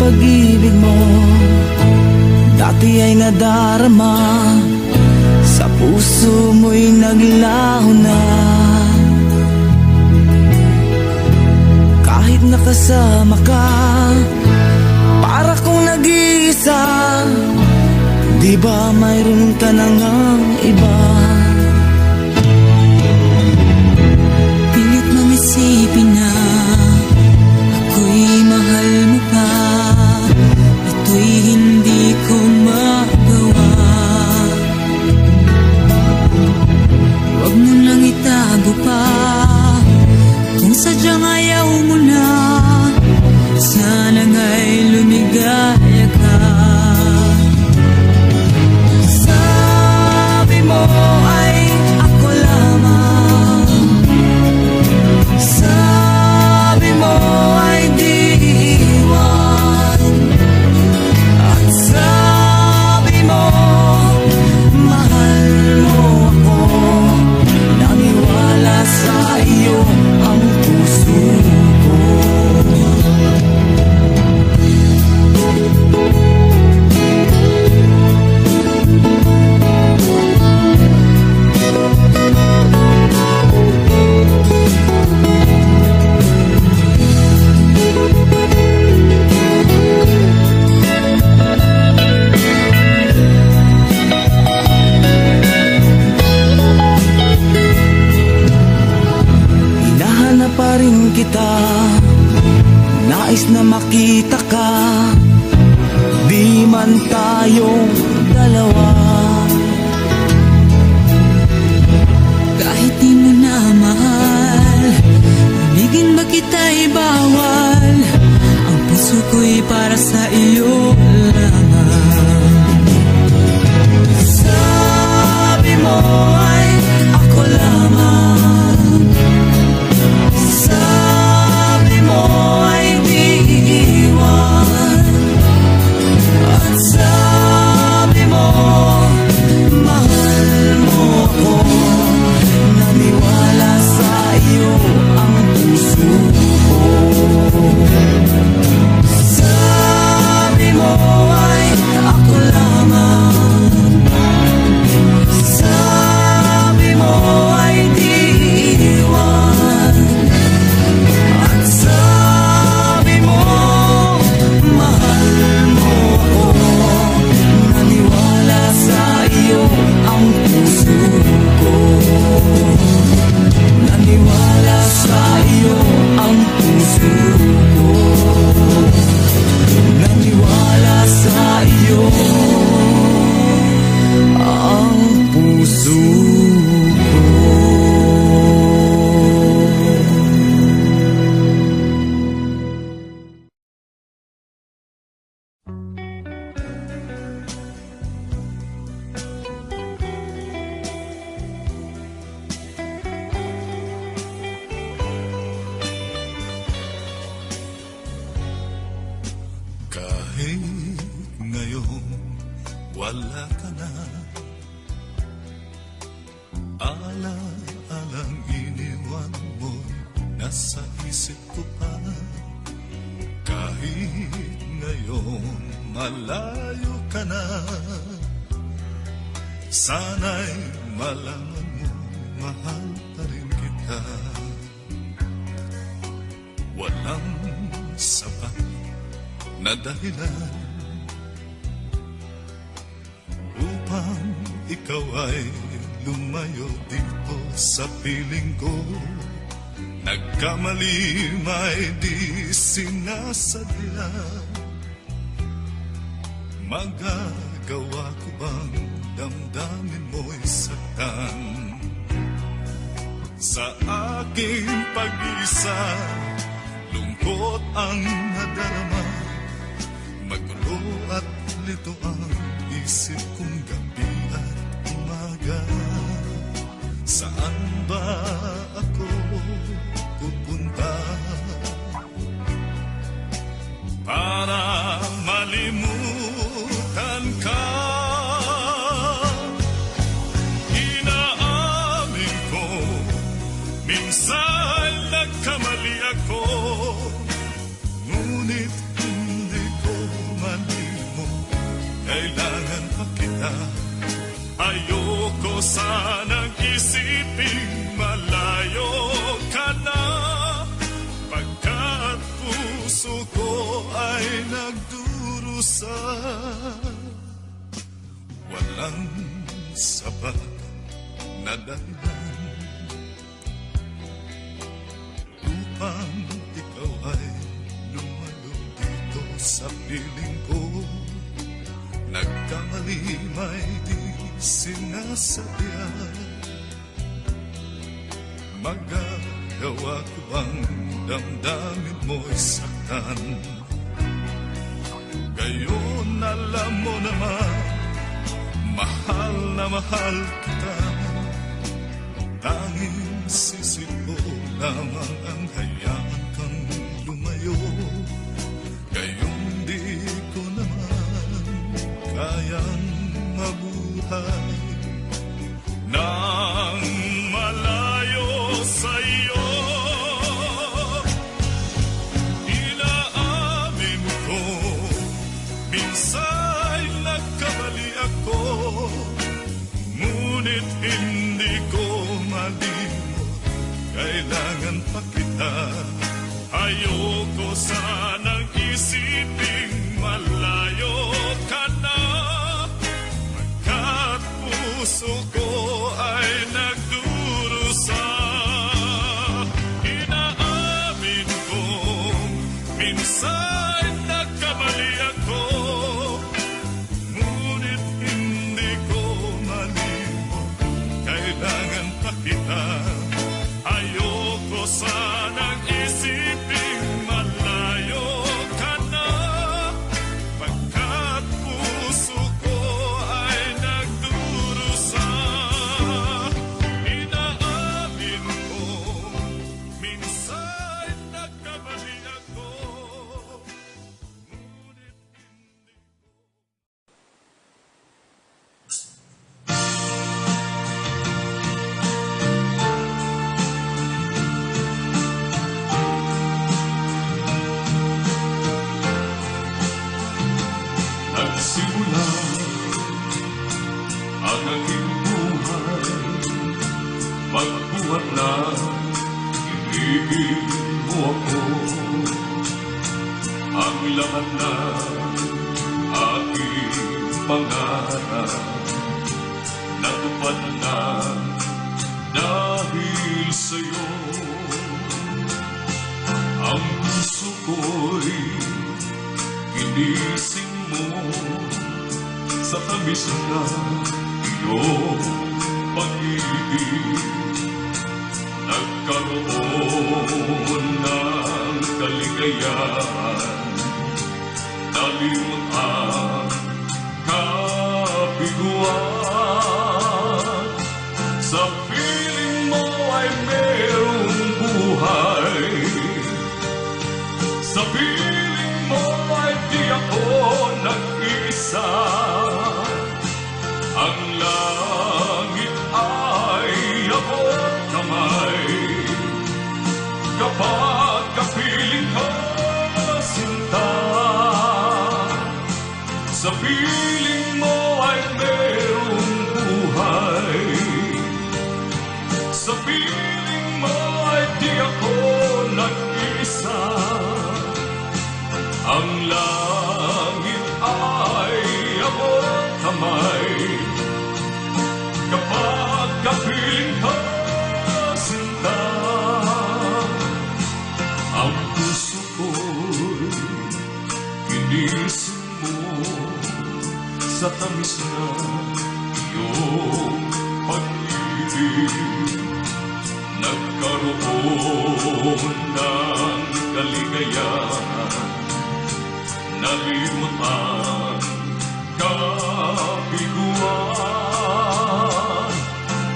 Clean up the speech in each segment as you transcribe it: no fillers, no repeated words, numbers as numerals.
pag-ibig mo dati ay nadarama, sa puso mo'y naglaho na. Kahit nakasama ka, para kong nag-iisa, di ba mayroon ka na ngang iba? Pilit mong isipin na ako'y mahal mo pa, ito'y hindi ko magawa. Huwag mo nang itago pa, kung sadyang ayaw mo na, sana nga'y lumigaya ka. Sabi mo ay ako lamang, sabi mo ay di iwan, at sabi mo mahal mo ako. Naniwala sa iyo ang puso ko. Hinahanap pa rin kita, nais na makita ka, di man tayong dalawa. Kahit di mo na mahal, ibigin ba kita'y bawal, ang puso ko'y para sa iyo lamang. Sabi mo ay ako lamang, sabi mo ay di iwan, at sabi mo mahal mo ako. Naniwala sa iyo ang puso ko. Sabi mo ay ako lamang, sabi mo ay di iwan, at sabi mo mahal mo ako. Naniwala sa iyo ang puso ko. Naniwala sa iyo ang puso ko. Naniwala sa iyo ang puso ko. Kahit ngayon wala ka na, ala-alang iniwan mo, nasa isip ko pa. Kahit ngayon malayo ka na, sana'y malaman mo, mahal pa rin kita. Walang sapat na dahilan upang ikaw ay lumayo dito sa piling ko. Nagkamali may di sinasadya, magagawa ko bang damdamin mo'y saktan? Sa aking pag-isa, lungkot ang nadarama, magulo at lito ang isip kong gabi at umaga. Saan ba ako pupunta para malimutan ka? Inaamin ko, minsan nagkamali ako, ngunit hindi ko puso ko ay nagdurusa. Walang sapat na dahilan upang ikaw ay lumalo dito sa piling ko. Nagkamali may di sinasadya. Magagawa ko bang damdamin mo'y saktan? Gayon alam mo naman, mahal na mahal kita. Tanging sisip ko lamang ang hayaan kang lumayo. Gayon di ko naman kayang mabuhay nang malayo sa'yo. Inaamin ko, minsan nagkamali ako, ngunit hindi ko malimot, kailangan pa kita. Ayoko sanang isiping malayo ka na, pagkat puso ko ay nagdurusa. Inaamin ko, minsan nagkamali ako, ngunit hindi ko malimot, kailangan pa kita. Ayoko sanang isiping malayo ka na, pagkat puso ko ay nagdurusa. Inaamin ko, minsan nagkamali ako, ngunit hindi nagsimula ang aking buhay. Magbuhat na ibigin mo ako. Ang lahat na aking pangarap natupad na dahil sa'yo. Ang puso ko'y ginising mo sa tamis na iyong pag-ibig. Nagkaroon ng kaligayahan, nalimot ang kabiguan. Sa piling mo ay merong buhay, sa piling mo ay di ako nag-isa. Ang langit ay abot kamay, kapag kapiling ka, sinta. Sa piling mo ay merong buhay, sa piling mo ay di ako nag-isa. Ang langit ay abot kamay, kapag kapiling ka, sinta. Ang puso ko'y ginising mo sa tamis na iyong pag-ibig. Nagkaroon ng kaligayahan, nalimot ang kabiguan.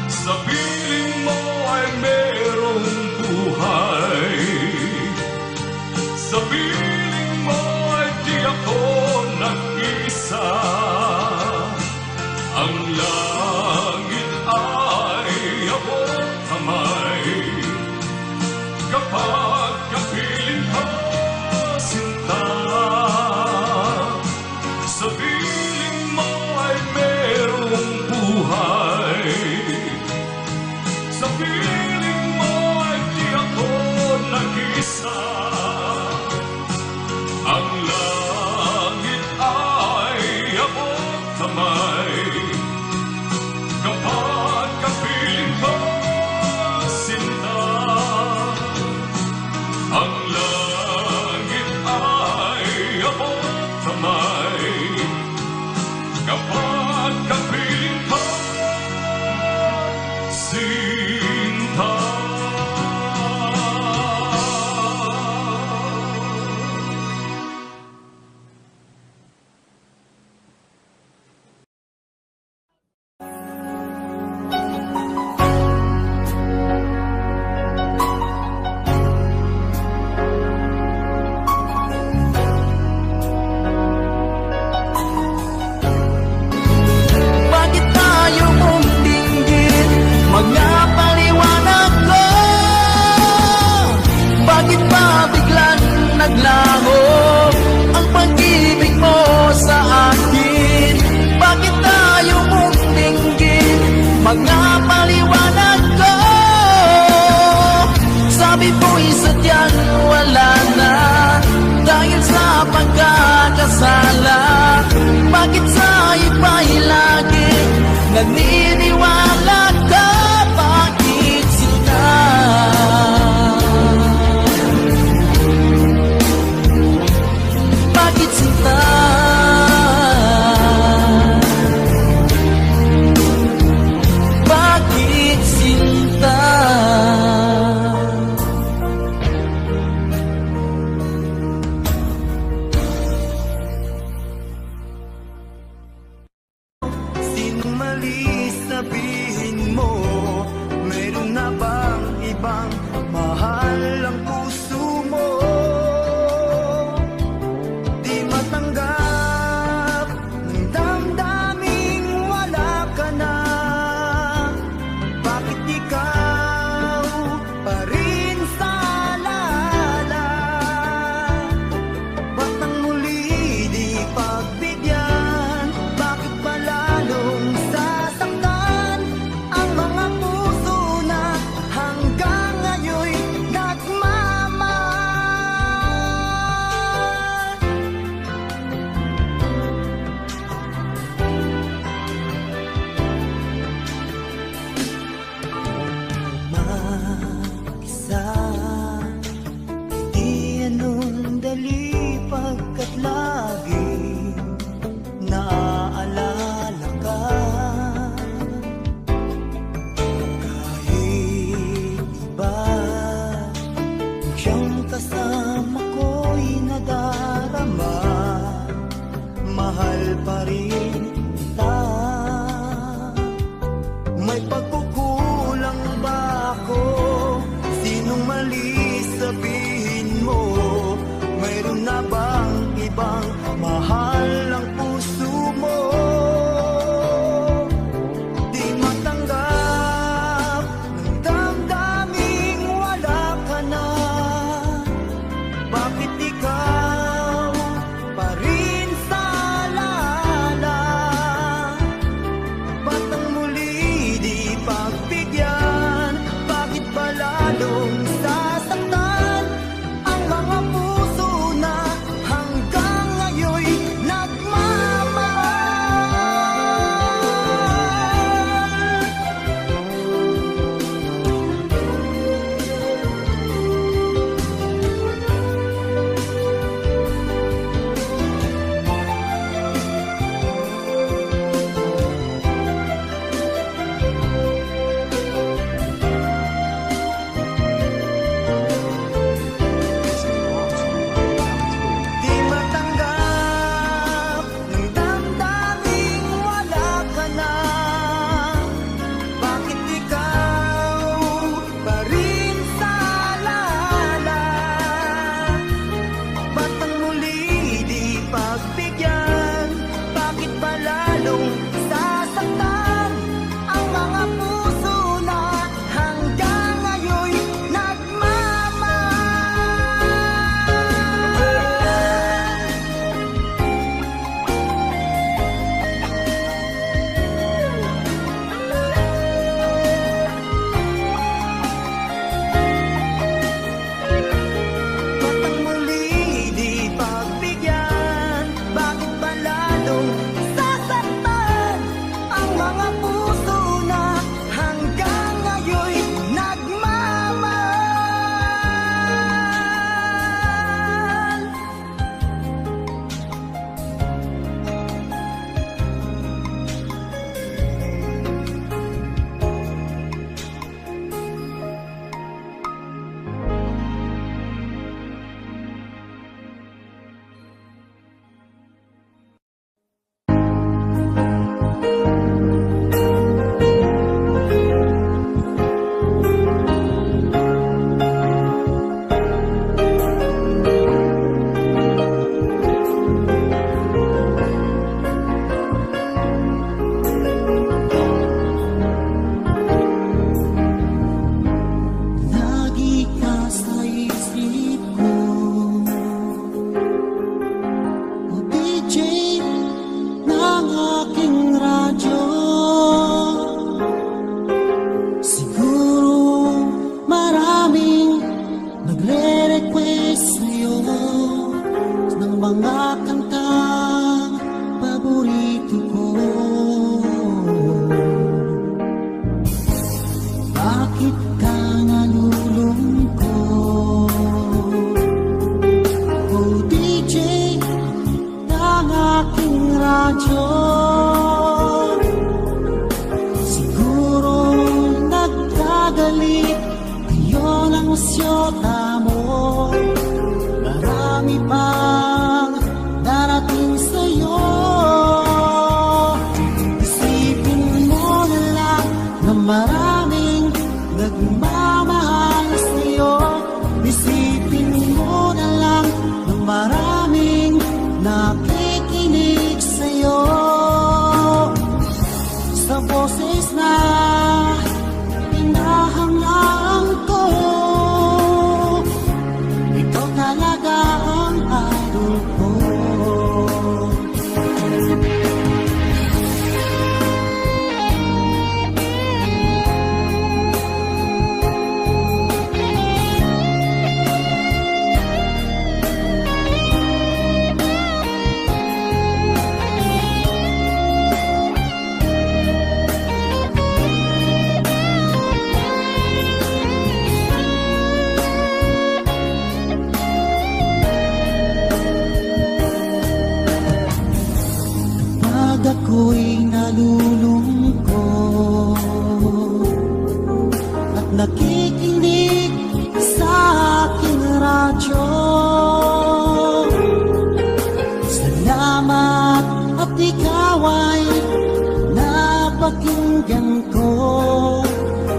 Sa piling mo ay merong buhay, sa piling mo ay di ako nag-isa. Ang langit ay abot kamay, kapag kapiling ka, sinta. Sa piling mo ay merong buhay, sa piling mo ay di ako nag-isa. naglaho ang pag-ibig mo sa akin. Bakit tayo mong tinggin? Mga paliwanag ko. Sabi mo'y sadyang wala na dahil sa pagkakasala. Bakit sa iba'y lagi naniniwala ka? Bakit sinta? Bakit sinta? Bakit sinta? Sinong mali sabihin mo? Meron na bang ibang mahal ang puso mo? Di matanggap ng damdaming wala ka na. Bakit ikaw pa rin sa alala? Ba't nang muli di pagbigyan? Bakit ba lalong sasaktan ang mga puso na hanggang ngayon'y nagmamahal? Mag-isa, di anong dali pagkat laging naaalala ka. Kahit iba siyang kasama ko'y nadarama, mahal pa rin kita. May pagkukulang ba ako? Sinong mali sabihin mo? Mayroon na bang ibang mahal ang puso mo? Di matanggap ng damdaming wala ka na. Bakit ikaw pa rin sa alala? Ba't ang muli di pagbigyan? Bakit ba lalong sasaktan ang mga puso na hanggang ngayon mga kantang paborito ko. Bakit ka nalulungkot? Oh DJ, ng aking radyo, siguro nagkagalit ngayon ang syota mo. Marami pang darating sa'yo. Isipin mo na lang na maraming nagmamahal sa'yo. Isipin mo na lang na maraming nakikinig sa'yo. Sa boses na hinahangaan ko, ikaw talaga ang idol ko. Pag ako'y nalulungkot at nakikinig sa aking radyo, salamat at ikaw ay napakinggan ko.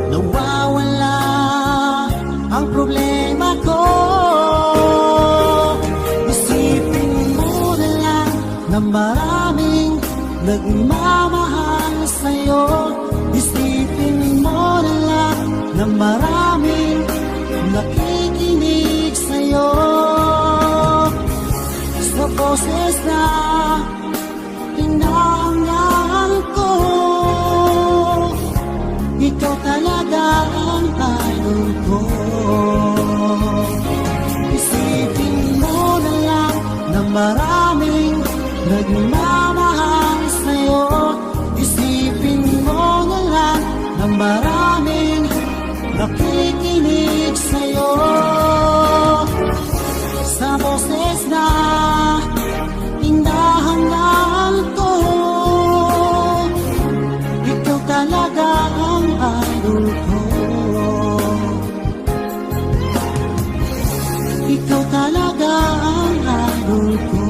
Nawawala ang problema ko. Isipin mo na lang na maraming nagmamahal sa'yo. Isipin mo na lang na maraming nakikinig sa'yo. Sa boses na hinahangaan ko, ikaw talaga ang idol ko. Isipin mo na lang na maraming nagmamahal sa'yo. Isipin mo na lang na maraming nakikinig sa'yo. Sa boses na hinahangaan ko, ikaw talaga ang idol ko. Ikaw talaga ang idol ko.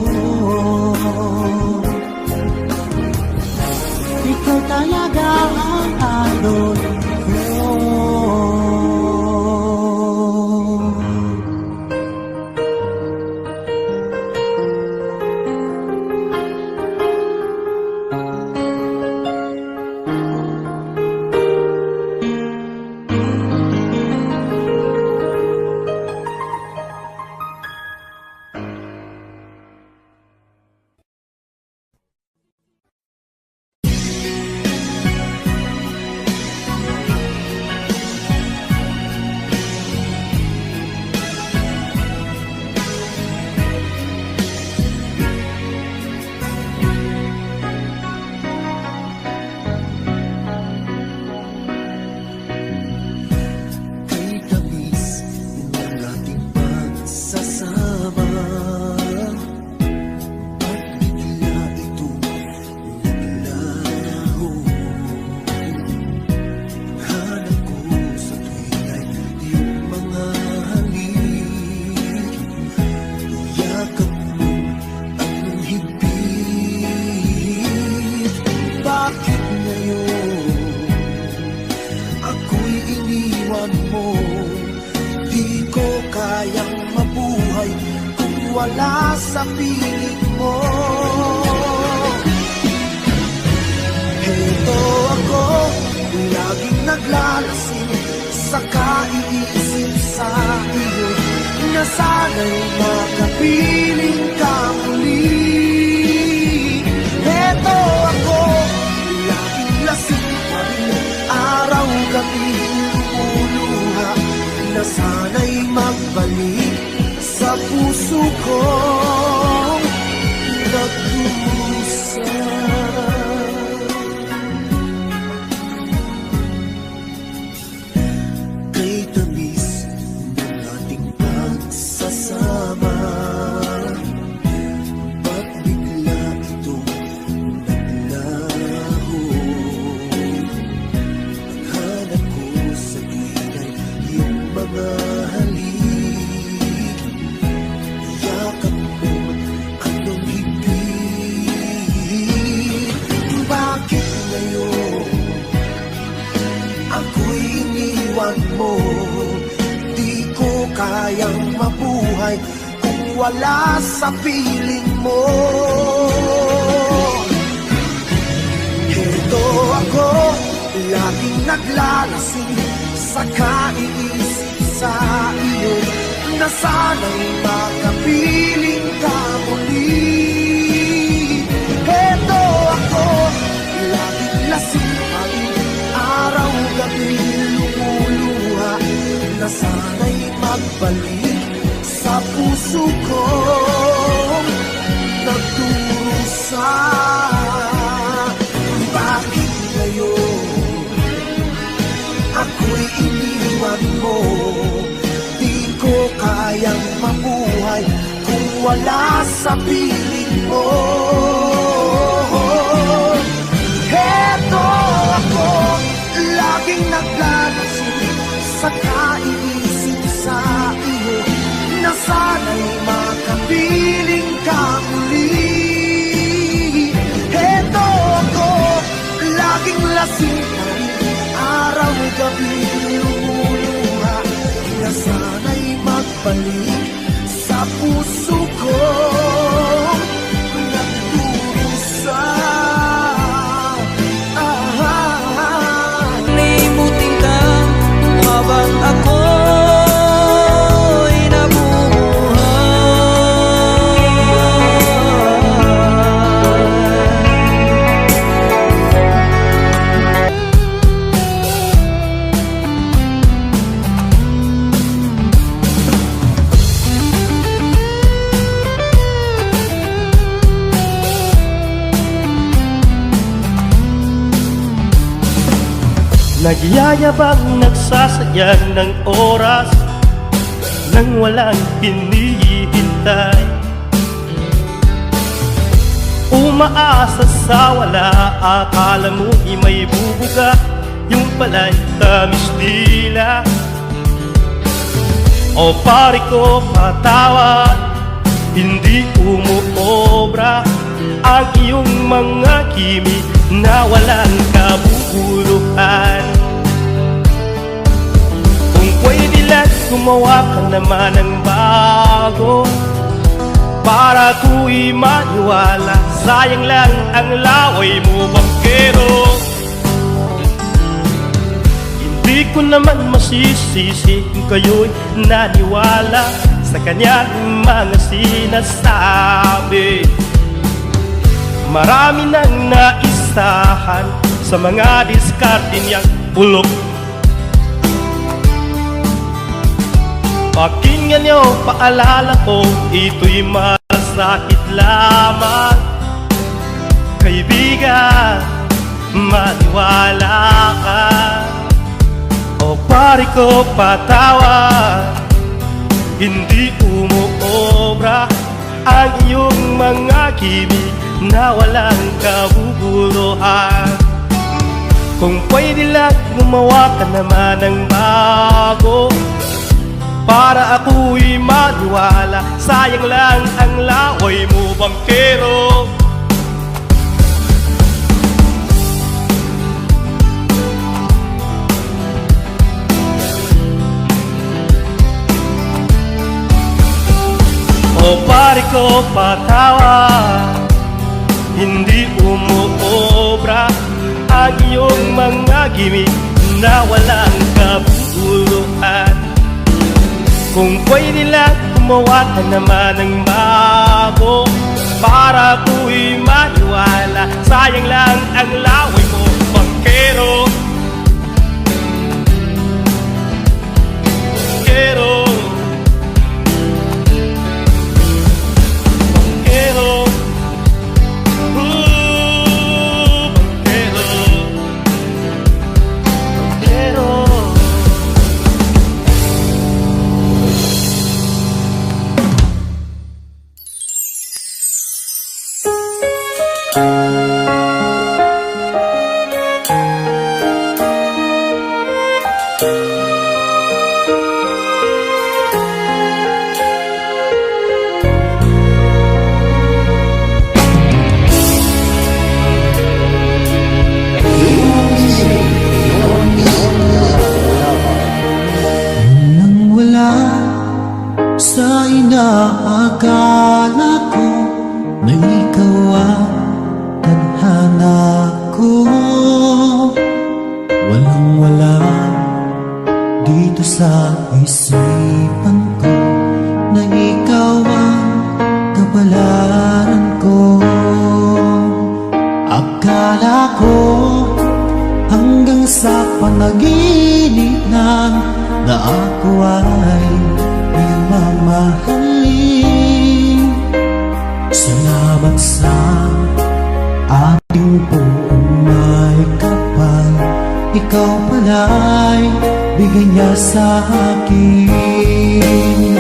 Ikaw talaga ang idol ko. Wala sa piling mo. Heto ako, laging naglalasing sa kaiisip sa iyo, na sana'y makapiling ka muli. Heto ako, laging lasing pa rin, araw-gabi lumuluha, na sana'y magbalik sa puso ko. mabuhay kung wala sa piling mo. Heto ako, laging naglalasing sa kaiisip sa iyo, na sana'y makapiling ka muli. Heto ako, laging lasing pa rin, araw-gabi lumuluha, na sana'y magbalik sa puso ko, nagdurusa. Bakit ngayon ako'y iniwan mo? Di ko kayang mabuhay kung wala sa piling mo. Heto ako, laging naglalasing sa kaiisip sa iyo, na sana'y makapiling ka muli. Heto ako, laging lasing pa rin, araw-gabi lumuluha, na sana'y magbalik sa puso ko, nagdurusa. Limutin ka habang ako'y Nagyayabang nagsasayang ng oras nang walang hinihintay, umaasa sa wala, akala mo'y may bubuga, yung pala'y tamis nila. O pare ko, patawad, hindi umuobra ang iyong mga kimi na walang kabubuluhan. Kung pwede lang, gumawa ka naman ng bago para ko'y maniwala. Sayang lang ang laway mo, bangkero. Hindi ko naman masisisi kung kayo'y naniwala sa kanyang mga sinasabi. Marami nang naisahan sa mga diskarte niyang bulok. Pakinggan niyo, paalala ko, ito'y masakit lamang. Kaibigan, maniwala ka. O pare ko, patawad, hindi umuobra ang iyong mga kimi na walang kabubuluhan. Kung pwede lang, gumawa ka naman ng bago para ako'y maniwala. Sayang lang ang laway mo, bangkero. O pare ko, patawad, hindi umuobra ang iyong mga gimmick na walang kabuluhan. Kung pwede lang, gumawa ka naman ng bago para ko'y maniwala. Sayang lang ang laway mo, bangkero. Bangkero. panaginip lang na ako ay iyong mamahalin. Salamat sa ating buong may kapal, ikaw pala'y bigay niya sa akin.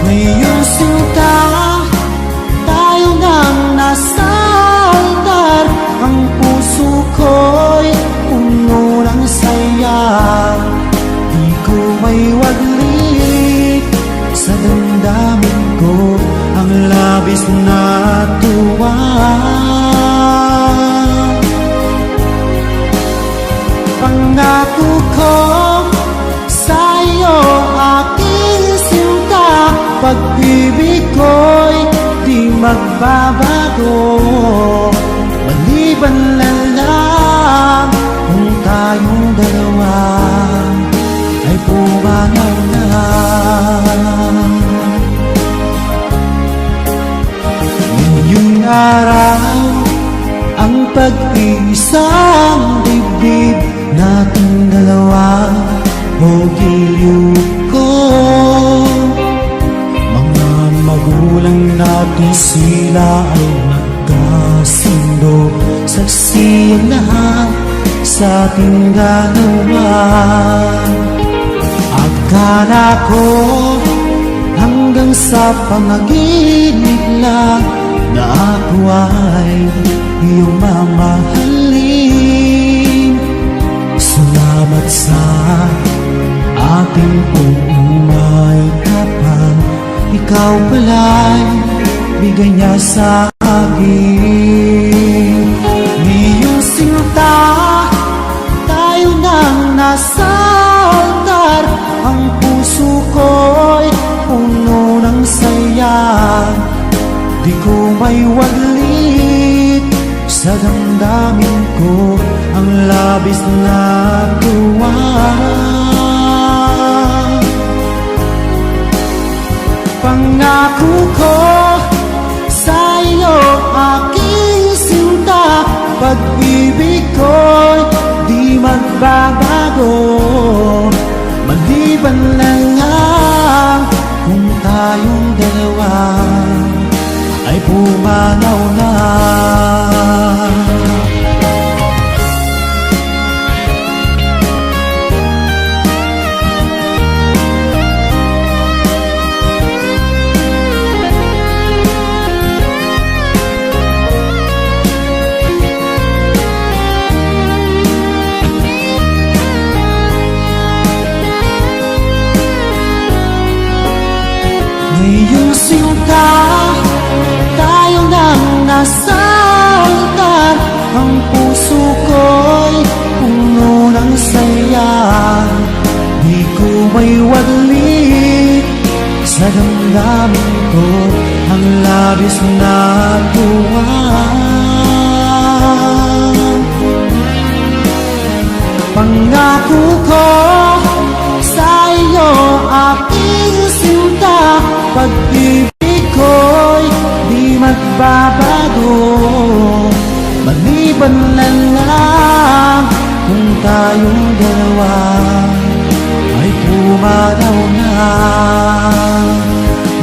Ngayong sinta, tayo nang nasa altar, ang puso ko'y puno ng saya. Di ko may waglit sa damdamin ko ang labis na tuwa. Pangako ko sa iyo, aking sinta, pag-ibig ko'y di magbabago. Maliban na lang kung tayong dalawa ay pumanaw na. Ngayong araw, ang pag-iisang dibdib nating dalawa o giliw ko. Mga magulang natin sila ay nagkasundo, saksi ang lahat sa ating dalawa. Akala ko hanggang sa panaginip lang na ako ay iyong mamahalin. Salamat sa ating buong may kapal, ikaw pala'y bigay niya sa akin. Ngayong sinta, tayo nang nasa altar, ang puso ko'y puno ng saya. Di ko may waglit sa damdamin ko ang labis na tuwa. Pangako ko sa iyo, aking sinta, pag-ibig ko'y di magbabago. Maliban na lang kung tayong dalawa ay pumanaw na. Ngayong sinta, tayo nang nasa altar, ang puso ko'y puno ng saya. Di ko may waglit sa damdamin ko ang labis na tuwa. Pangako ko sa iyo, aking sinta, pag-ibig ko'y di magbabago. Maliban na lang kung tayong dalawa ay pumanaw na.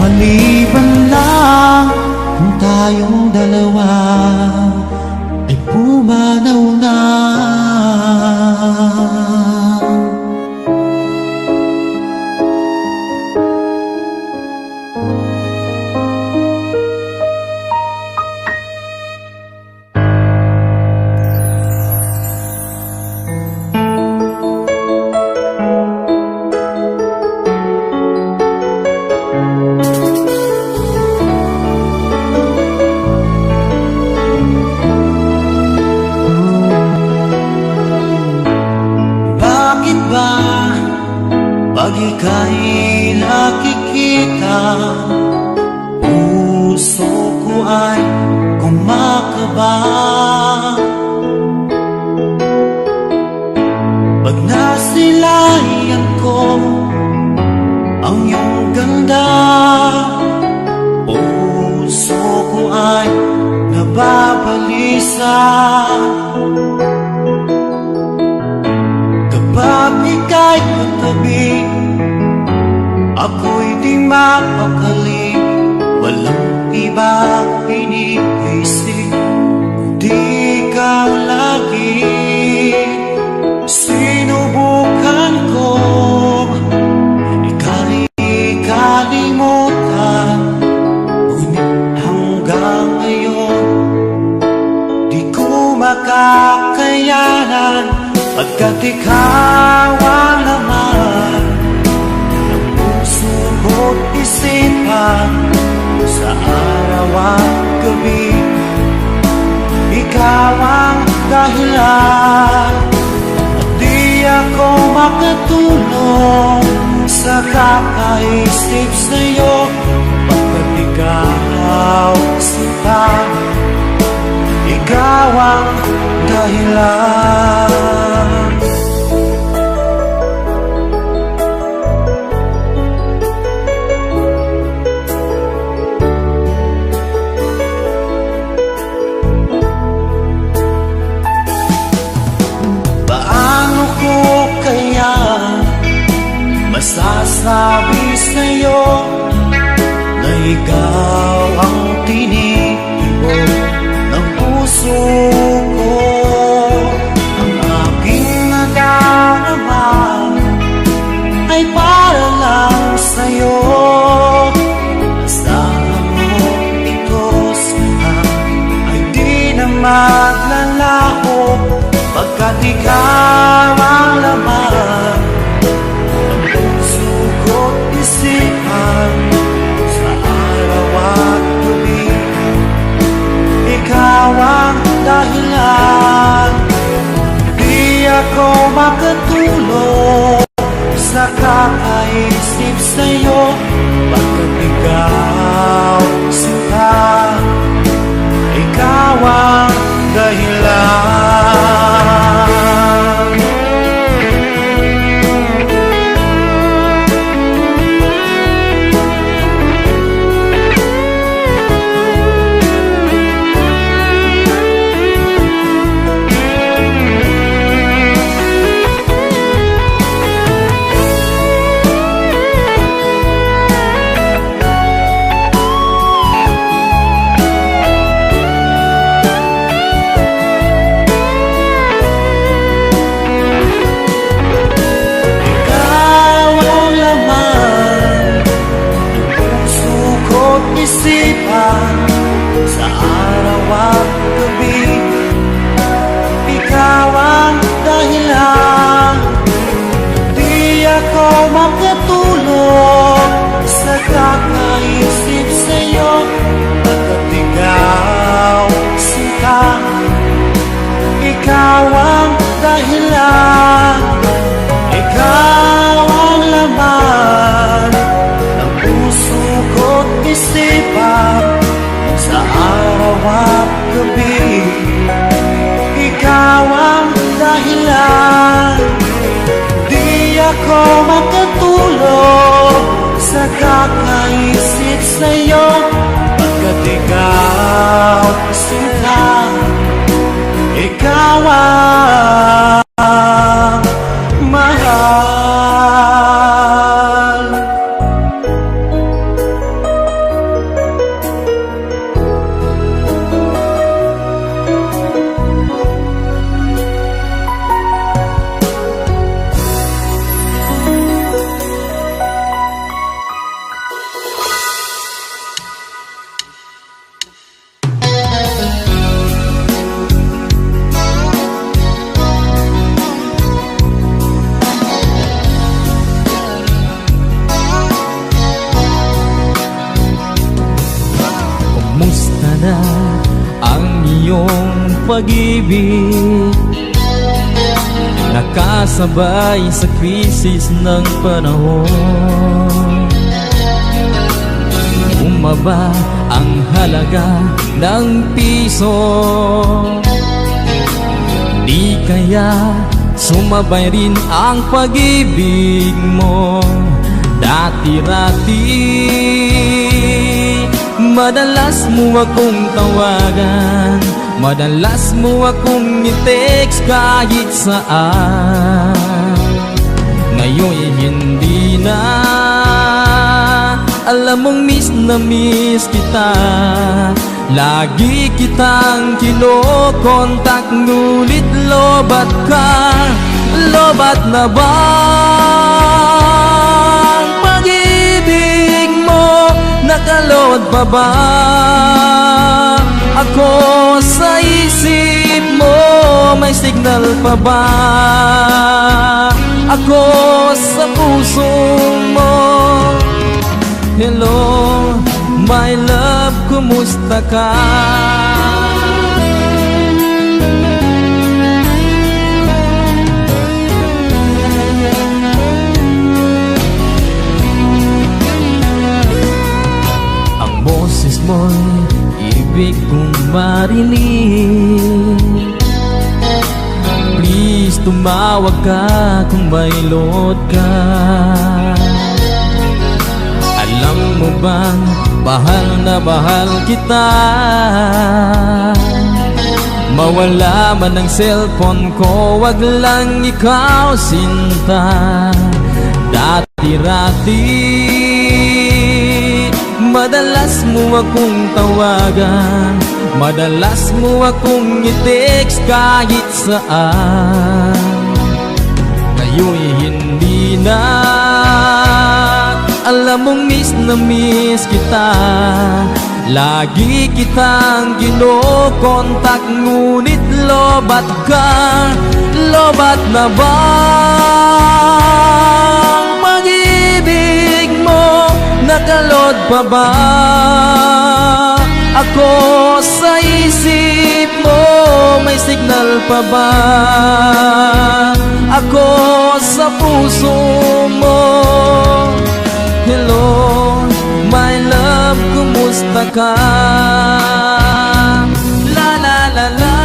Maliban lang kung tayong dalawa ay pumanaw na. Pag ika'y nakikita, puso ko ay kumakaba. Pag nasilayan ko ang iyong ganda, puso ko ay nababalisa. Kapag mapakali, walang ibang iniisip, kundi ikaw lagi. Sinubukan ko ikalimutan, ngunit hanggang ngayon di ko makakayanan, pagkat ikaw ang laman ng puso ko't isipan. Sa araw at gabi, ikaw ang dahilan. At di ako makatulong sa kakaisip sa'yo, pagkat ikaw sinta, ikaw ang dahilan. Paano ko kaya masasabi sa'yo na ikaw ang tinitibok ng puso ko? Ang aking nadarama ay para lang sa'yo. Asahan mo ito sana ay di na maglalaho, pagkat ikaw ang laman ng puso ko't isipan. Sa araw at gabi, ikaw ang dahilan. Di ako makatulong sa kakaisip sa'yo, pagkat ikaw sinta, ikaw ang dahilan. Sa araw at gabi, ikaw ang dahilan. Di ako makatulong sa kakaisip sa'yo, pagkat ikaw sinta, ikaw ang dahilan. Ikaw ang laman ng puso ko't isipan. Sa araw at gabi, ikaw ang dahilan. Di ako makatulong sa kakaisip sa'yo, pagkat ikaw sinta, ikaw ang mahal. Kumusta na ang iyong pag-ibig? Nakasabay sa krisis ng panahon. Bumaba ang halaga ng piso. Di kaya sumabay rin ang pag-ibig mo dati-rati? Madalas mo akong tawagan, madalas mo akong i-text kahit saan. Ngayon'y hindi na, Alam mong miss na miss kita. Lagi kitang kinokontak, ngulit lobat ka. Lobat na bang pag-ibig mo? Nakalod pa ba ako sa isip mo? May signal pa ba ako sa puso mo? Hello, my love, kumusta ka? Ang boses mo'y ibig kong marinig. Please, tumawag ka kung may load ka. Alam mo bang mahal na mahal kita? Mawala man ang cellphone ko, wag lang ikaw sinta. Dati-rati madalas mo akong tawagan, madalas mo akong i-text kahit saan. Ngayon'y hindi na. Alam mong miss na miss kita. Lagi kitang kinokontak, ngunit lobat ka. Lobat na bang pag-ibig mo? Nakalod pa ba ako sa isip mo? May signal pa ba ako sa puso mo? Hello, my love, kumusta ka? La la la la,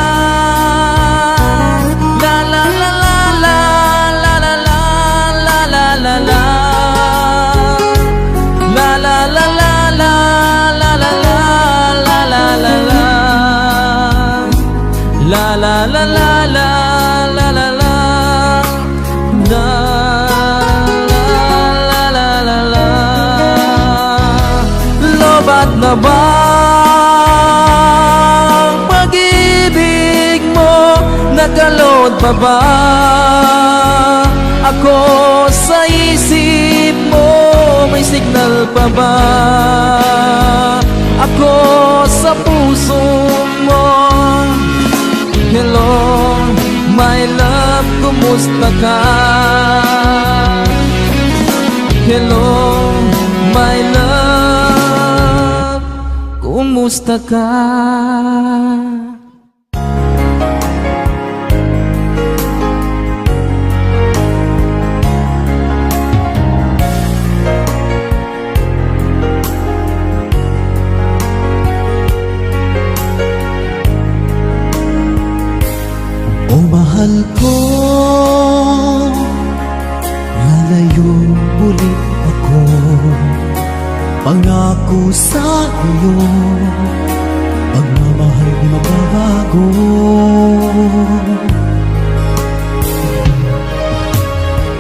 la la la la, la la la la, la la la, la la la la, la la la, la la la la, la la la la, la la la. Lobat na bang pag-ibig mo? Nakalod pa ba ako sa isip mo? May signal pa ba ako sa puso mo? Hello, my love, kumusta ka? Hello, my love, kumusta ka? O mahal ko, lalayo ulit ako. Pangako sa iyo, pagmamahal di magbabago.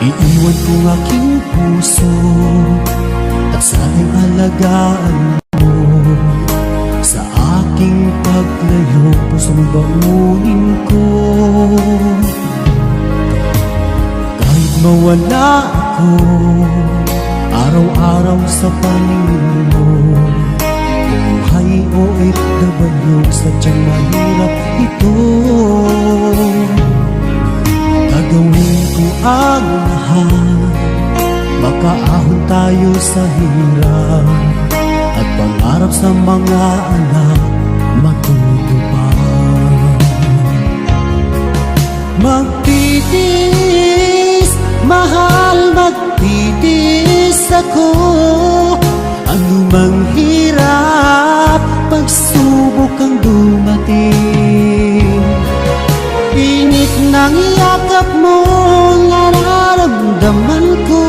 Iiwan ko aking puso at sana'y alagaan mo. Sa aking paglayo, pusong baunin ko. Kahit mawala ako, araw-araw sa paningin mo. Buhay OFW, sadyang mahirap ito. Gagawin ko ang lahat, makaahon tayo sa hirap. At pangarap sa mga anak matutupad. Magtitiis, mahal, magtitiis ako. Anumang hirap, pagsubok ang dumating. Init ng yakap mo, nararamdaman ko.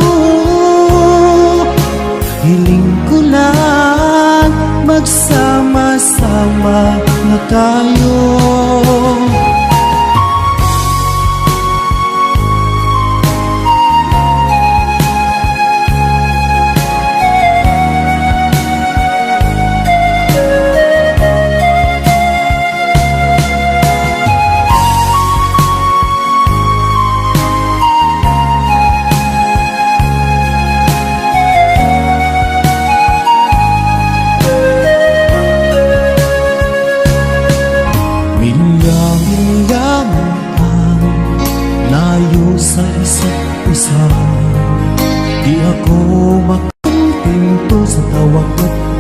Hiling ko lang, magsama-sama na tayo.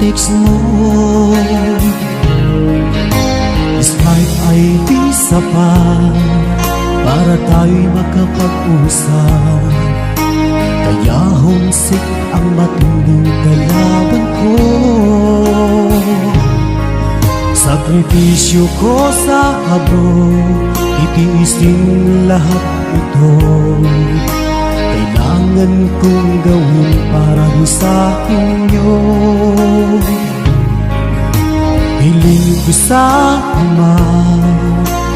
text mo. Skype ay di sapat para tayo'y makapag-usap. Kaya homesick ang matinding kalaban ko. Sakripisyo ko sa abroad, itiisin lahat ito. Kailangan kong gawin para di sa inyo. Hiling ko sa Ama,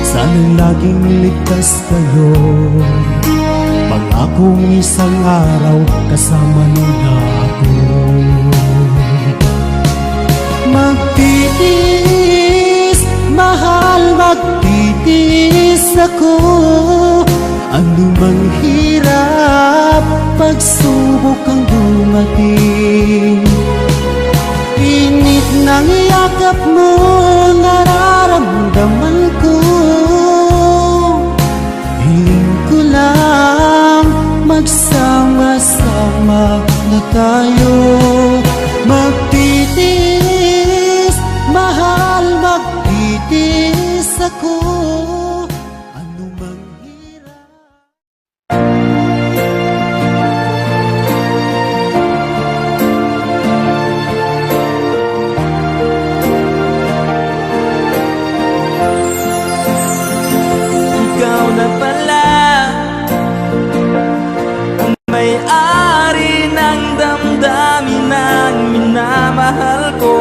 sana'y laging ligtas kayo. Pangakong isang araw kasama niyo na ako. Magtitiis, mahal, magtitiis ako. Ano mang hirap, pagsubok ang dumating. Init ng yakap mo, nararamdaman ko. Hiling ko lang, magsama-sama na tayo. Magtitiis, mahal, magtitiis ako. Ano mang hirap. Ikaw na pala ang may-ari ng damdamin ng minamahal ko.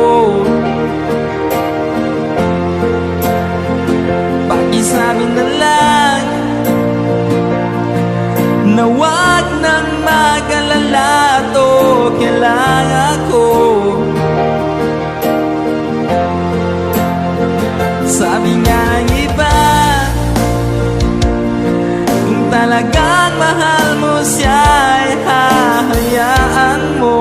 Pakisabi na lang na wag nang mag-alala, to kailangan ko. Sabi nga ng iba, kung talagang mahal mo siya ay hahayaan mo.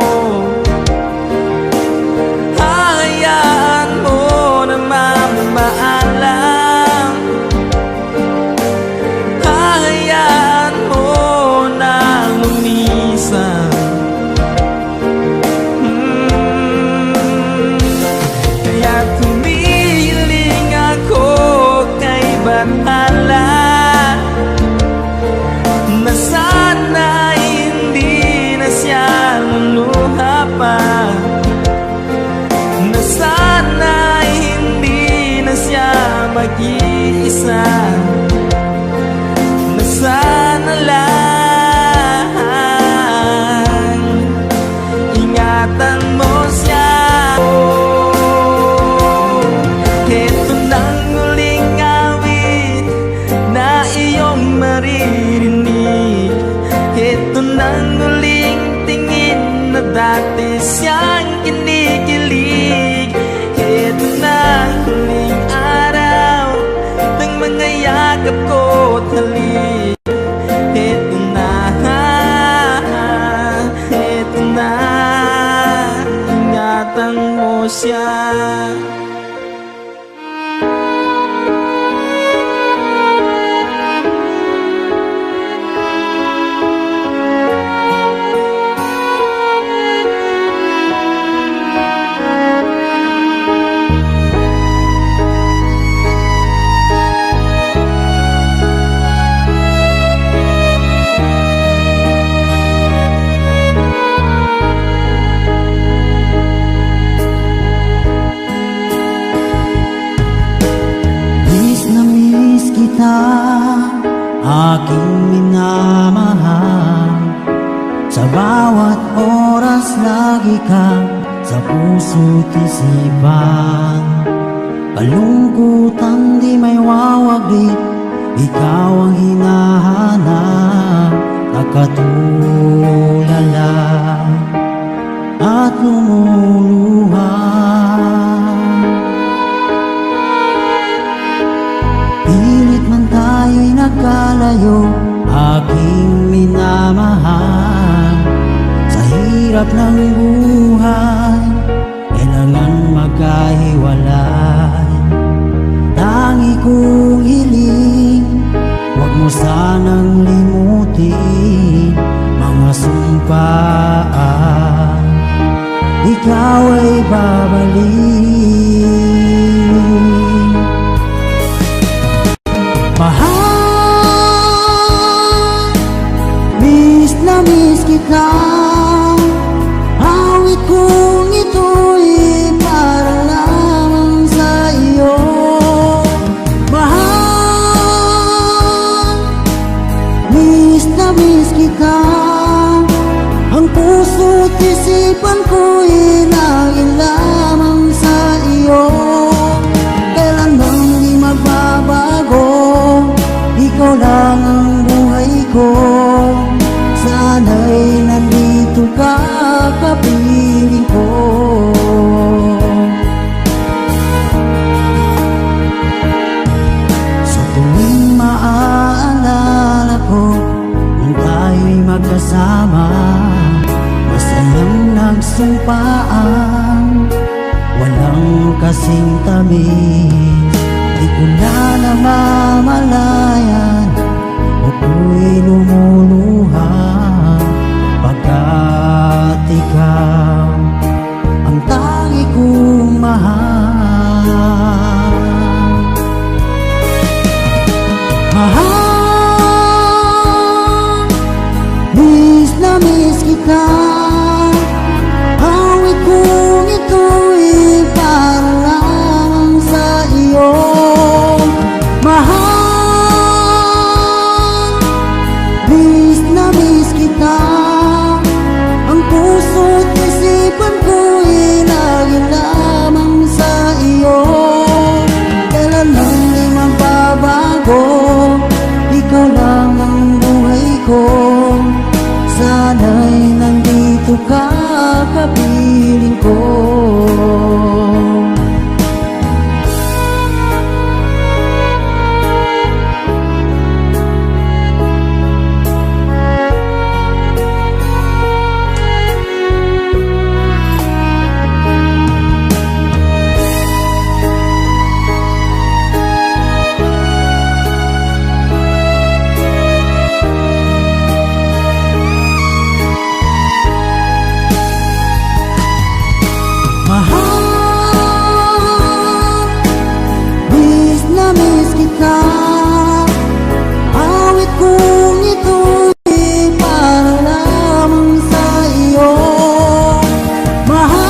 Hahayaan mo na mamaalam. Hahayaan mo na lumisan. Kaya tumiling ako kay Bathala na sana hindi na siya luluha pa, na sana hindi na siya mag-iisa, na sana lang ingatan mo siya. Ito nang huling awit na iyong maririnig. Ito nang huling tingin na dati siyang kinikilig. Ito nang huling araw ng mga yakap ko't halik. Ito na, ingatan mo siya. Miss kita, aking minamahal. Sa bawat oras lagi ka sa puso't isipan. Kalungkutan di may wawaglit, ikaw ang hinahanap. Nakatulala at lumuluha. Pilit man tayo'y nagkalayo, aking minamahal. Sa hirap ng buhay, kailangan magkahiwalay. Tangi kong hiling, huwag mo sanang limutin mga sumpaan. ikaw ay babalik. Mahal, miss na miss kita. Awit kong ito'y para lamang sa iyo. Mahal, miss na miss kita. Ang puso't isipan ko'y laging lamang sa iyo. Kailan bang di magbabago, ikaw lang ang buhay ko. Sana'y nandito ka, kapiling ko. Sa tuwing maaalala ko kung tayo'y magkasama, masayang nagsumpaan, walang kasing tamis. Di ko na namamalayan, ako'y lumuluha pagkat ikaw ang tangi kong mahal. Mahal, miss na miss kita. Awit kong ito'y para lamang sa iyo. Mahal, miss na miss kita. Ang puso't isipan ko'y laging lamang sa iyo. Kailan lang di magbabago, ikaw lang ang buhay ko. Sana'y nandito ka, kapiling ko. Mahal, miss na miss kita. Awit kong ito'y para lamang sa iyo. Mahal,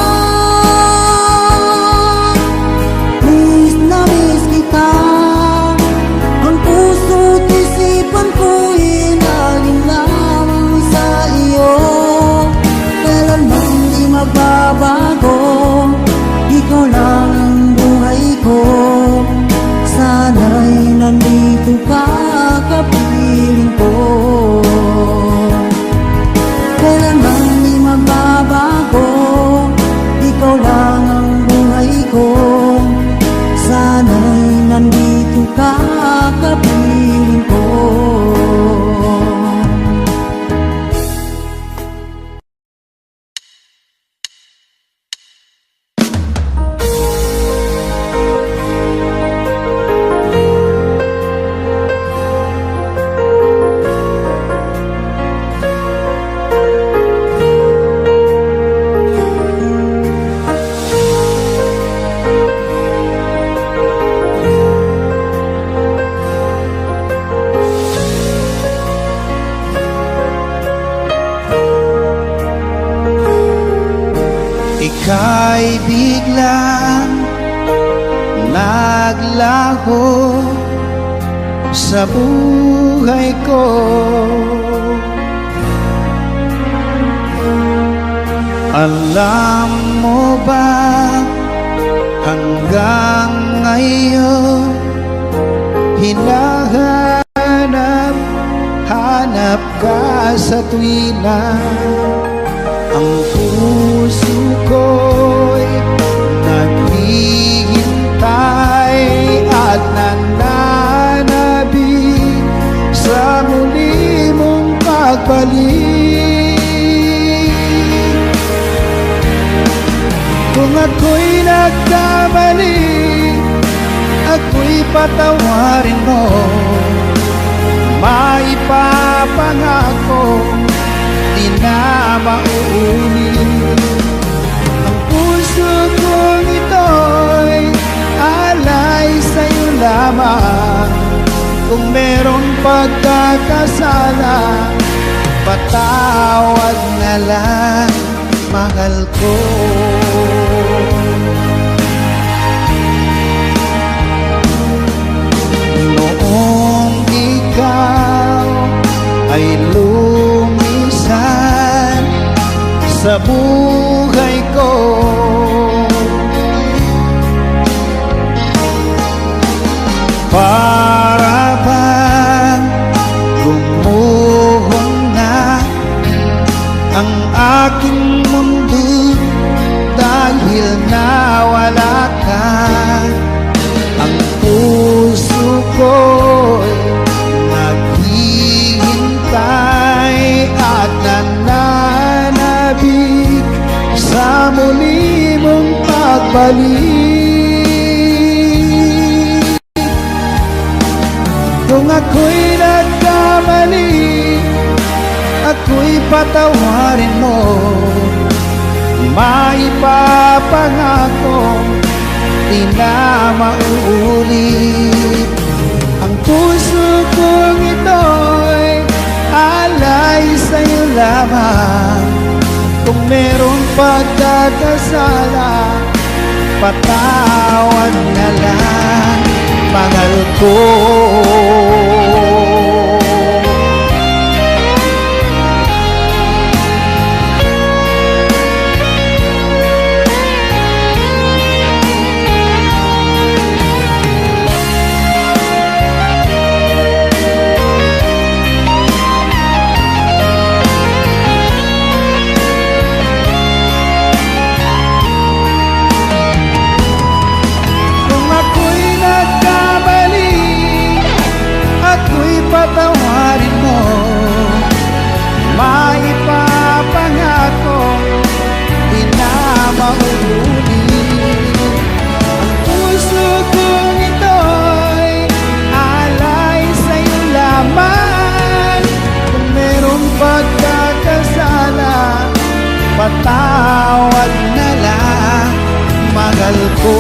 miss na miss kita. Ang puso't isipan ko'y laging lamang sa iyo. Kailan bang di magbabago, ikaw lang ang buhay ko. Sana'y nandito ka, kapiling ko. Kailan bang di magbabago, ikaw lang ang buhay ko. Sana'y nandito ka, kapiling ko. Ika'y biglang naglaho sa buhay ko. Alam mo ba, hanggang ngayon hinahanap ka sa tuwina. Ang puso ko'y naghihintay at nananabik sa muli mong pagbalik. Kung ako'y nagkamali, ako'y patawarin mo. Maipapangako, di na mauulit. Ang Kung meron pagkakasala, patawad na lang, mahal ko. Noong ikaw ay lumisan sa buhay ko, para bang gumuhong na ang aking mundo dahil nawala ka. Ang puso ko'y naghihintay at nananabik sa muli mong pagbalik. Kung ako'y nagkamali, ako'y patawarin mo. Maipapangako, di na mauulit. Ang puso kong ito'y alay sa'yo lamang. Kung merong pagkakasala, patawad na lang, mahal ko. Patawarin mo, maipapangako, di na mauulit. Ang puso kong ito'y alay sa'yo lamang. Kung merong pagkakasala, patawad na lang, mahal ko.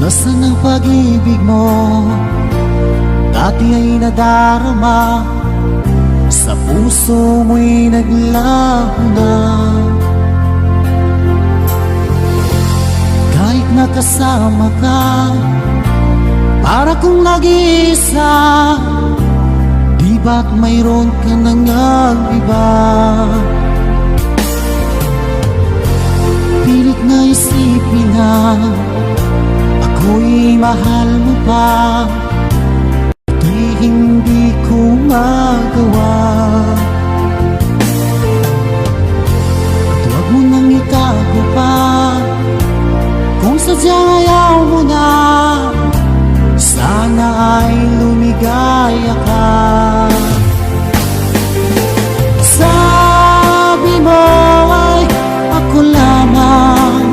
Nasaan ang pag-ibig mo? Dati ay nadarama, sa puso mo'y naglaho na. Kahit nakasama ka, para kong nag-iisa. Di ba't mayroon ka nang iba? Pilit na isipin na ako'y mahal mo pa, di hindi ko magawa. At huwag mo nang itago pa, kung sadyang ayaw mo na, sana ay lumigaya ka. Sabi mo ay ako lamang,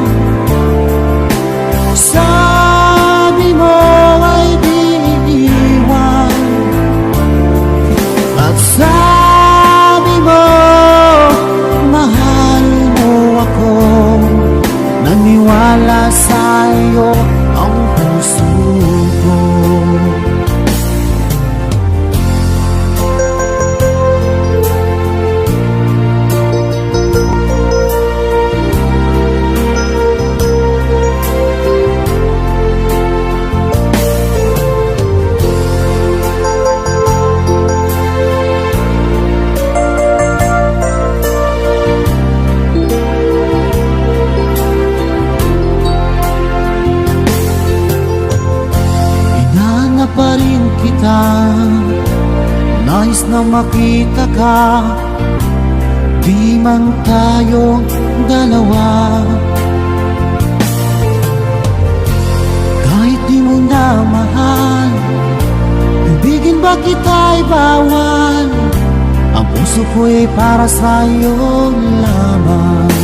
sabi mo ay di iiwan, at sabi mo mahal mo ako. Naniwala sa'yo ang puso ko. Pa rin kita, nais na makita ka, di man tayong dalawa. Kahit di mo na mahal, ba kita'y bawal? Ang puso ko'y para sa'yo lamang.